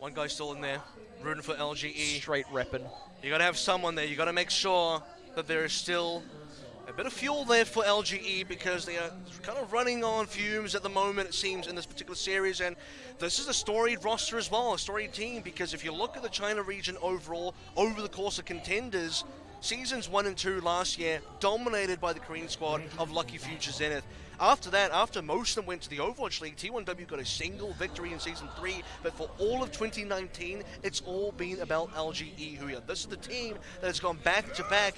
One guy still in there, rooting for LGE. Straight repping. You got to have someone there. You got to make sure that there is still a bit of fuel there for LGE because they are kind of running on fumes at the moment, it seems, in this particular series. And this is a storied roster as well, a storied team, because if you look at the China region overall, over the course of Contenders, Seasons 1 and 2 last year, dominated by the Korean squad of Lucky Future Zenith. After that, after most of them went to the Overwatch League, T1W got a single victory in Season 3, but for all of 2019, it's all been about LGE.Huya. This is the team that has gone back-to-back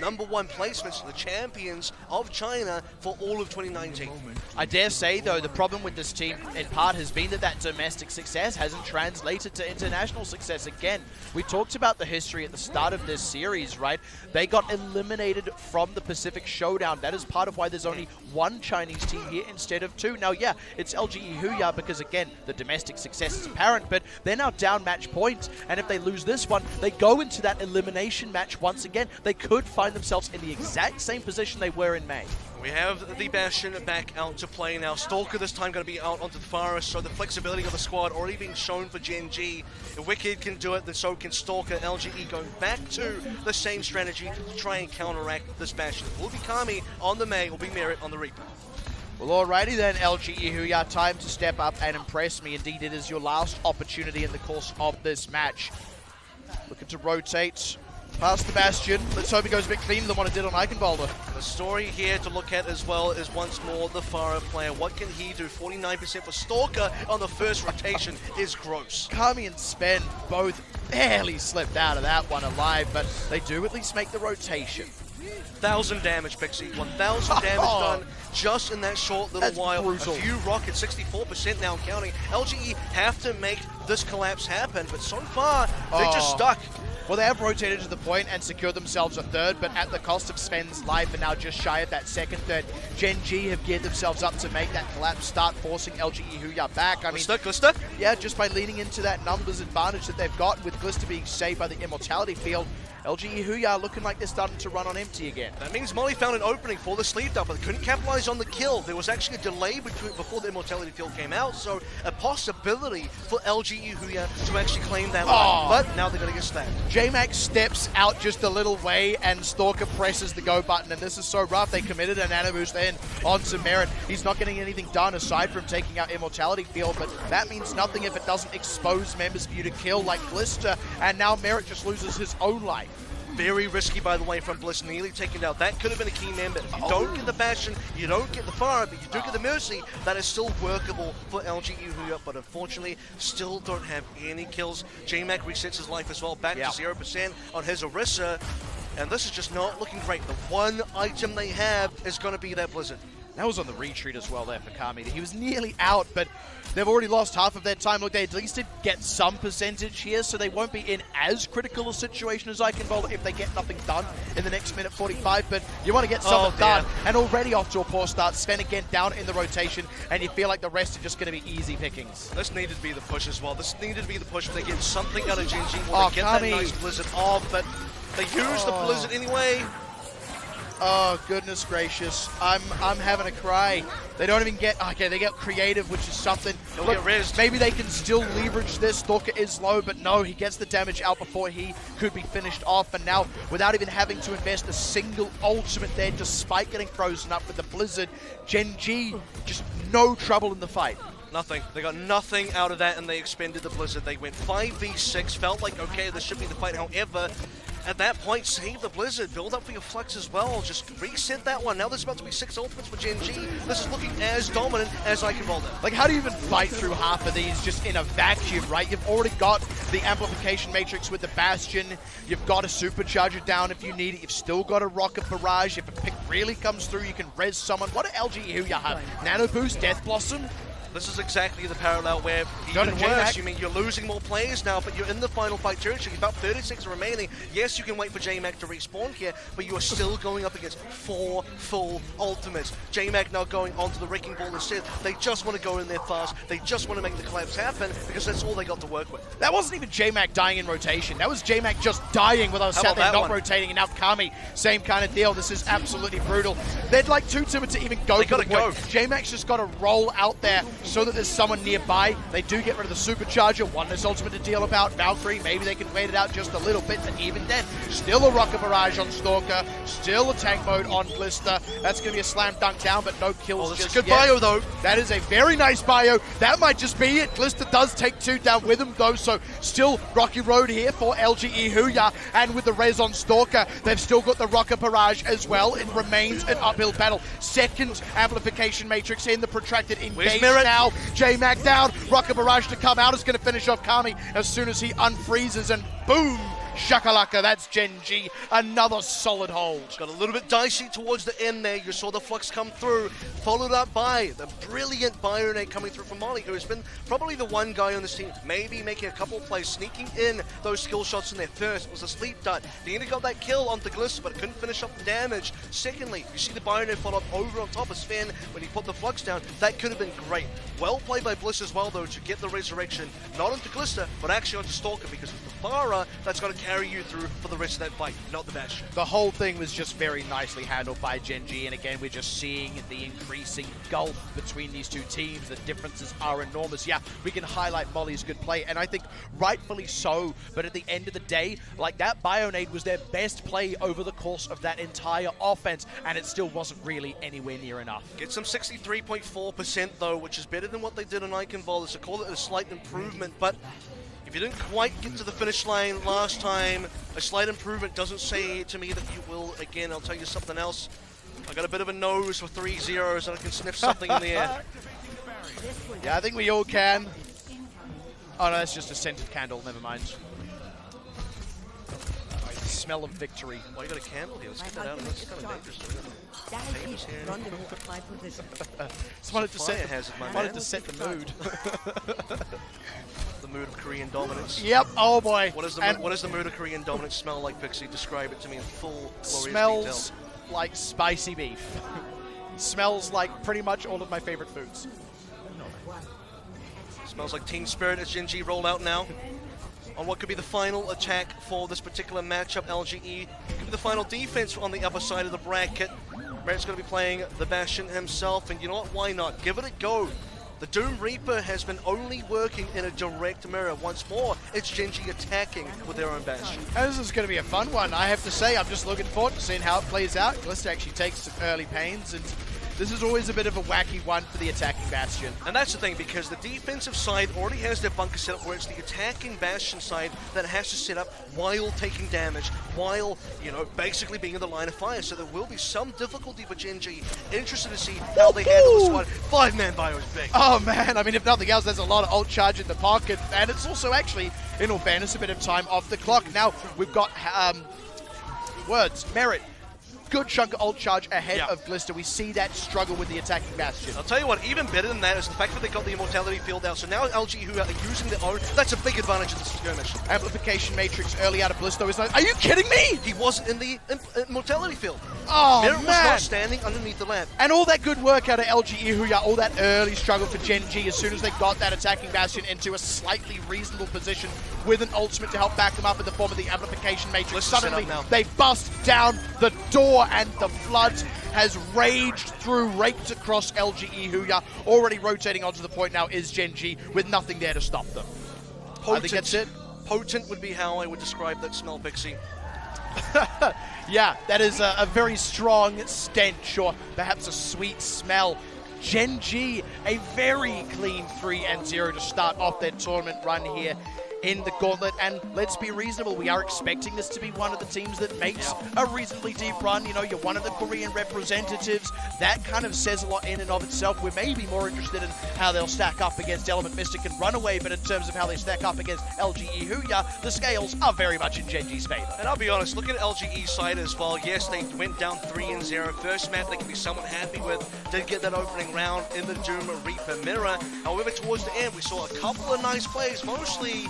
#1 placements, the champions of China for all of 2019. I dare say, though, the problem with this team, in part, has been that domestic success hasn't translated to international success. Again, we talked about the history at the start of this series, right? They got eliminated from the Pacific Showdown. That is part of why there's only one Chinese team here instead of two. Now, yeah, it's LGE.Huya because, again, the domestic success is apparent, but they're now down match point, and if they lose this one, they go into that elimination match once again. They could find themselves in the exact same position they were in May. We have the Bastion back out to play now. Stalker this time going to be out onto the forest, so the flexibility of the squad already being shown for Gen.G. If Wicked can do it, then so can Stalker. LGE going back to the same strategy to try and counteract this Bastion. Will be Kami on the May, will be Merit on the Reaper. Well, alrighty then, LGE.Huya, time to step up and impress me. Indeed, it is your last opportunity in the course of this match. Looking to rotate past the Bastion. Let's hope he goes a bit cleaner than what it did on Eichenwalder. The story here to look at as well is once more the Farah player. What can he do? 49% for Stalker on the first rotation is gross. Kami and Spen both barely slipped out of that one alive, but they do at least make the rotation. 1,000 damage, Pixie. 1,000 damage done just in that short little while. Brutal. A few rockets, 64% now counting. LGE have to make this collapse happen, but so far, they're just stuck. Well, they have rotated to the point and secured themselves a third, but at the cost of Sven's life and now just shy of that second third. Gen.G have geared themselves up to make that collapse, start forcing LGE.Huya back. I mean, Glister? Yeah, just by leaning into that numbers advantage that they've got with Glister being saved by the Immortality field, LGE.Huya looking like they're starting to run on empty again. That means Molly found an opening for the sleeve dump, but they couldn't capitalize on the kill. There was actually a delay before the Immortality field came out, so a possibility for LGE.Huya to actually claim that one. But now they're going to get stacked. J-Mac steps out just a little way and Stalker presses the go button, and this is so rough. They committed a nano boost then onto Merit. He's not getting anything done aside from taking out Immortality field, but that means nothing if it doesn't expose members for you to kill like Glister, and now Merit just loses his own life. Very risky, by the way, from Bliss, nearly taken out. That could have been a key member. If you don't get the Bastion, you don't get the Fire, but you do get the Mercy. That is still workable for LGE.Huya, but unfortunately, still don't have any kills. J-Mac resets his life as well, back to 0% on his Orisa, and this is just not looking great. The one item they have is going to be that Blizzard. That was on the retreat as well there for Kami. He was nearly out, but they've already lost half of their time. Look, they at least did get some percentage here, so they won't be in as critical a situation as Eichenwalder if they get nothing done in the next minute 45, but you want to get something done. And already off to a poor start. Sven again down in the rotation, and you feel like the rest are just going to be easy pickings. This needed to be the push as well. This needed to be the push if they get something out of Gen.G. Or they get that nice Blizzard off, but they use the Blizzard anyway. Oh, goodness gracious. I'm having a cry. They don't even get... Okay, they get creative, which is something. They'll get rezzed. Maybe they can still leverage this. Stalker is low, but no, he gets the damage out before he could be finished off. And now, without even having to invest a single ultimate there, despite getting frozen up with the Blizzard, Gen.G just no trouble in the fight. Nothing. They got nothing out of that, and they expended the Blizzard. They went 5v6, felt like, okay, this should be the fight. However, at that point, save the Blizzard, build up for your flex as well, just reset that one. Now there's about to be 6 ultimates for Gen.G. This is looking as dominant as Eichenwalder. Like, how do you even fight through half of these just in a vacuum, right? You've already got the amplification matrix with the Bastion, you've got a supercharger down if you need it, you've still got a rocket barrage. If a pick really comes through, you can res someone. What do LGE.Huya have? Nano Boost, Death Blossom? This is exactly the parallel where, even worse, you mean you're losing more players now, but you're in the final fight territory. About 36 remaining. Yes, you can wait for J-Mac to respawn here, but you are still going up against 4 full ultimates. J-Mac now going onto the Wrecking Ball instead. They just want to go in there fast. They just want to make the collapse happen because that's all they got to work with. That wasn't even J-Mac dying in rotation. That was J-Mac just dying while I was sat there not rotating, and now Kami, same kind of deal. This is absolutely brutal. They'd like too timid to even go for the point. J-Mac's just got to roll out there so that there's someone nearby. They do get rid of the supercharger, one less ultimate to deal about. Valkyrie, maybe they can wait it out just a little bit, but even then, still a rocket barrage on Stalker, still a tank mode on Glister. That's going to be a slam dunk down, but no kills. Oh, that's just a good yet. bio though. That is a very nice bio. That might just be it. Glister does take 2 down with him though, so still rocky road here for LGE.Huya, and with the res on Stalker, they've still got the rocket barrage as well. It remains an uphill battle. Second amplification matrix in the protracted engage now. J-Mac down, rocket barrage to come out. Is going to finish off Kami as soon as he unfreezes, and boom! Shakalaka, that's Gen.G. Another solid hold. Got a little bit dicey towards the end there. You saw the flux come through, followed up by the brilliant Bionate coming through from Molly, who has been probably the one guy on this team, maybe making a couple plays, sneaking in those skill shots in there. First was a sleep dart. Nina got that kill onto Glister, but couldn't finish up the damage. Secondly, you see the Bionate follow up over on top of Sven when he put the flux down. That could have been great. Well played by Bliss as well, though, to get the resurrection, not onto Glister, but actually onto Stalker, because it's the Pharah that's going to carry you through for the rest of that fight, not the Bastion. The whole thing was just very nicely handled by Gen.G, and again, we're just seeing the increasing gulf between these two teams. The differences are enormous. Yeah, we can highlight Molly's good play, and I think rightfully so, but at the end of the day, like, that Bionade was their best play over the course of that entire offense, and it still wasn't really anywhere near enough. Gets some 63.4% though, which is better than what they did on Iconvol. So call it a slight improvement, but if you didn't quite get to the finish line last time, a slight improvement doesn't say to me that you will again. I'll tell you something else. I got a bit of a nose for 3 zeros and I can sniff something in the air. Yeah, I think we all can. Oh no, that's just a scented candle, never mind. Smell of victory. Why you got a candle here? Let's get that out. That's kind of dangerous. Just wanted to set the mood. The mood of Korean dominance. Yep. Oh boy. What does the mood of Korean dominance smell like, Pixie? Describe it to me in full glorious Smells detail. like spicy beef. Smells like pretty much all of my favorite foods. Smells like Team Spirit as Gen.G rolled out now. On what could be the final attack for this particular matchup, LGE. Could be the final defense on the upper side of the bracket. Wright's going to be playing the Bastion himself, and you know what, why not? Give it a go. The Doom Reaper has been only working in a direct mirror. Once more, it's Gen.G attacking with their own Bastion. And this is going to be a fun one, I have to say. I'm just looking forward to seeing how it plays out. Glister actually takes some early pains, and this is always a bit of a wacky one for the attacking Bastion. And that's the thing, because the defensive side already has their bunker set up, where it's the attacking Bastion side that has to set up while taking damage, while, you know, basically being in the line of fire. So there will be some difficulty for Gen.G. Interested to see how they handle this one. 5-man bio is big. Oh man, I mean, if nothing else, there's a lot of ult charge in the pocket, and it's also actually, in all fairness, a bit of time off the clock. Now, we've got Merit. Good chunk of ult charge ahead of Glister. We see that struggle with the attacking Bastion. I'll tell you what, even better than that is the fact that they got the immortality field out. So now LGE.Huya are using their own. That's a big advantage of this skirmish. Amplification matrix early out of Blisto is like, are you kidding me? He wasn't in the immortality field. Oh, Merit man. was not standing underneath the lamp. And all that good work out of LGE.Huya, all that early struggle for Gen.G, as soon as they got that attacking Bastion into a slightly reasonable position with an ultimate to help back them up in the form of the amplification matrix. Suddenly, they bust down the door, and the flood has raged through, raked across LGE.Huya. Already rotating onto the point now is Gen.G, with nothing there to stop them. Potent. I think that's it. Potent would be how I would describe that smell, Pixie. Yeah, that is a very strong stench, or perhaps a sweet smell. Gen.G, a very clean 3-0 to start off their tournament run here in the Gauntlet, and let's be reasonable, we are expecting this to be one of the teams that makes a reasonably deep run. You know, you're one of the Korean representatives. That kind of says a lot in and of itself. We're maybe more interested in how they'll stack up against Element Mystic and Runaway, but in terms of how they stack up against LGE.Huya, the scales are very much in Gen.G's favor. And I'll be honest, look at LGE's side as well. Yes, they went down 3-0. First map they can be somewhat happy with. Did get that opening round in the Doom Reaper mirror. However, towards the end, we saw a couple of nice plays. Mostly,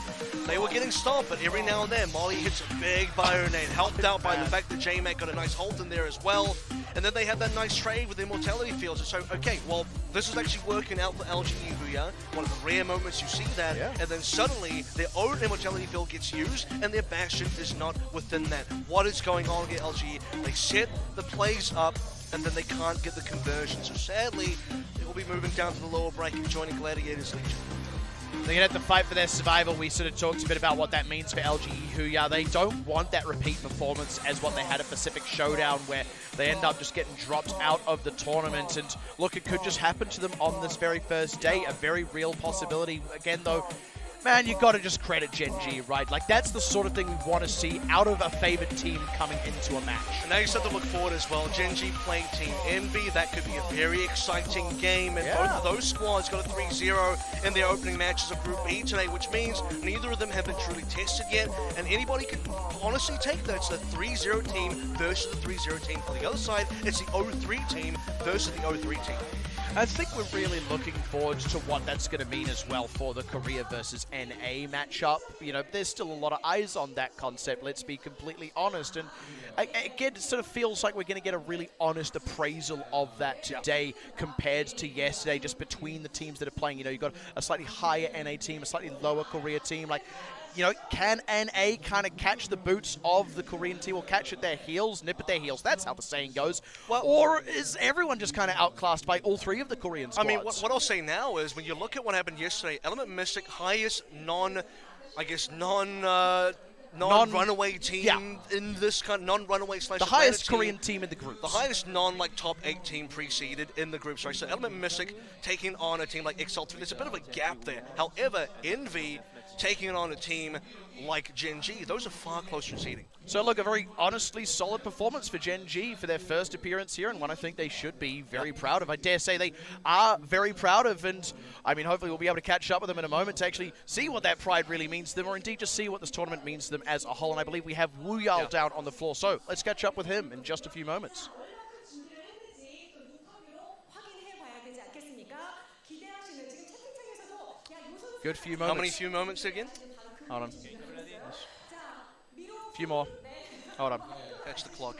they were getting stopped, but every now and then, Molly hits a big Bionade, helped out by the fact that J-Mac got a nice ult in there as well. And then they had that nice trade with the immortality fields. And so, okay, well, this is actually working out for LGE.Huya. One of the rare moments you see that. Yeah. And then suddenly, their own immortality field gets used, and their Bastion is not within that. What is going on here, LGE? They set the plays up and then they can't get the conversion. So sadly, they will be moving down to the lower bracket, joining Gladiators Legion. They're going to have to fight for their survival. We sort of talked a bit about what that means for LGE.Huya. They don't want that repeat performance as what they had at Pacific Showdown, where they end up just getting dropped out of the tournament. And look, it could just happen to them on this very first day. A very real possibility. Again, though, man, you got to just credit Gen.G, right? Like, that's the sort of thing we want to see out of a favored team coming into a match. And now you start to look forward as well. Gen.G playing Team Envy. That could be a very exciting game. And both of those squads got a 3-0 in their opening matches of Group B today, which means neither of them have been truly tested yet. And anybody could honestly take that. It's the 3-0 team versus the 3-0 team. For the other side, it's the 0-3 team versus the 0-3 team. I think we're really looking forward to what that's going to mean as well for the Korea versus NA matchup. You know, there's still a lot of eyes on that concept, let's be completely honest. And again, it sort of feels like we're going to get a really honest appraisal of that today compared to yesterday, just between the teams that are playing. You know, you've got a slightly higher NA team, a slightly lower Korea team. Like, you know, can NA kind of catch the boots of the Korean team, or catch at their heels, nip at their heels? That's how the saying goes. Well, or is everyone just kind of outclassed by all three of the Korean squads? I mean, what I'll say now is, when you look at what happened yesterday, Element Mystic, highest non-runaway team in this kind of non-runaway / the highest Korean team in the group. The highest top 8 team preceded in the group. Sorry, so Element Mystic taking on a team like XL2, there's a bit of a gap there. However, Envy taking on a team like Gen.G, those are far closer seeding. So look, a very honestly solid performance for Gen.G for their first appearance here, and one I think they should be very proud of. I dare say they are very proud of, and I mean, hopefully we'll be able to catch up with them in a moment to actually see what that pride really means to them, or indeed just see what this tournament means to them as a whole. And I believe we have Wuyal down on the floor, so let's catch up with him in just a few moments. Good few moments. How many few moments again? Hold on. Few more. Hold on. Catch the clock.